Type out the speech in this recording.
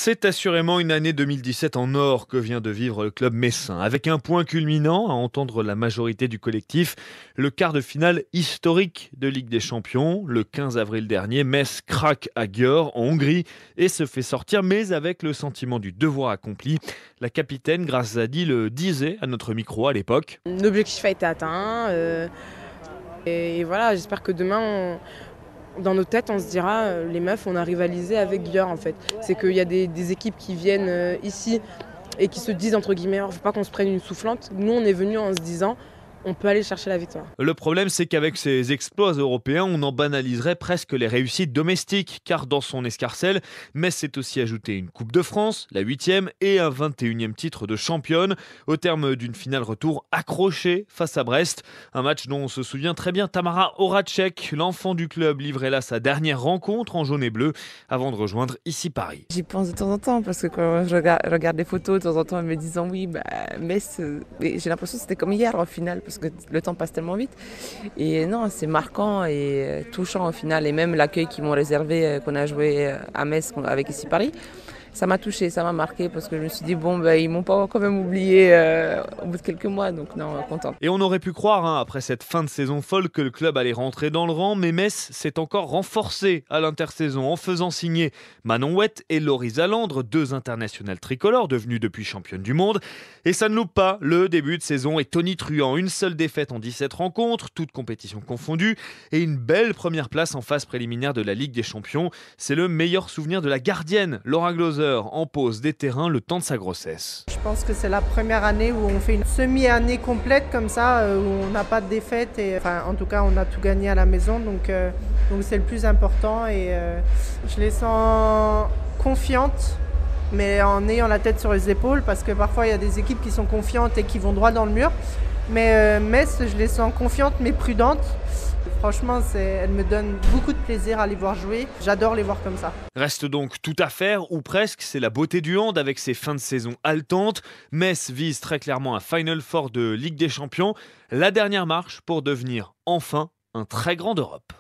C'est assurément une année 2017 en or que vient de vivre le club messin, avec un point culminant, à entendre la majorité du collectif, le quart de finale historique de Ligue des Champions. Le 15 avril dernier, Metz craque à Győr, en Hongrie, et se fait sortir, mais avec le sentiment du devoir accompli. La capitaine Grace Zadi le disait à notre micro à l'époque. L'objectif a été atteint, et voilà, j'espère que demain, dans nos têtes, on se dira, les meufs, on a rivalisé avec Győr en fait. C'est qu'il y a des équipes qui viennent ici et qui se disent entre guillemets, il ne faut pas qu'on se prenne une soufflante. Nous, on est venus en se disant, on peut aller chercher la victoire. Le problème, c'est qu'avec ces exploits européens, on en banaliserait presque les réussites domestiques, car dans son escarcelle, Metz s'est aussi ajouté une Coupe de France, la 8e, et un 21e titre de championne, au terme d'une finale retour accrochée face à Brest. Un match dont on se souvient très bien Tamara Horacek, l'enfant du club, livrait là sa dernière rencontre en jaune et bleu, avant de rejoindre ici Paris. J'y pense de temps en temps, parce que quand je regarde des photos de temps en temps en me disant oui, Metz, j'ai l'impression que c'était comme hier au final, parce que le temps passe tellement vite. Et non, c'est marquant et touchant au final. Et même l'accueil qu'ils m'ont réservé, qu'on a joué à Metz avec ici Paris, ça m'a touché, ça m'a marqué, parce que je me suis dit, ils m'ont pas quand même oublié au bout de quelques mois, donc non, content. Et on aurait pu croire, après cette fin de saison folle, que le club allait rentrer dans le rang, mais Metz s'est encore renforcé à l'intersaison en faisant signer Manon Huet et Laurie Zalandre, deux internationales tricolores devenues depuis championnes du monde. Et ça ne loupe pas, le début de saison est tonitruant. Une seule défaite en 17 rencontres, toutes compétitions confondues, et une belle première place en phase préliminaire de la Ligue des Champions. C'est le meilleur souvenir de la gardienne, Laura Glauser, en pause des terrains le temps de sa grossesse. Je pense que c'est la première année où on fait une semi-année complète comme ça, où on n'a pas de défaite. En tout cas, on a tout gagné à la maison, donc c'est le plus important. Et je les sens confiantes, mais en ayant la tête sur les épaules, parce que parfois il y a des équipes qui sont confiantes et qui vont droit dans le mur. Mais Metz, je les sens confiantes mais prudentes. Franchement, elles me donnent beaucoup de plaisir à les voir jouer. J'adore les voir comme ça. Reste donc tout à faire, ou presque. C'est la beauté du hand avec ses fins de saison haletantes. Metz vise très clairement un Final Four de Ligue des Champions. La dernière marche pour devenir enfin un très grand d'Europe.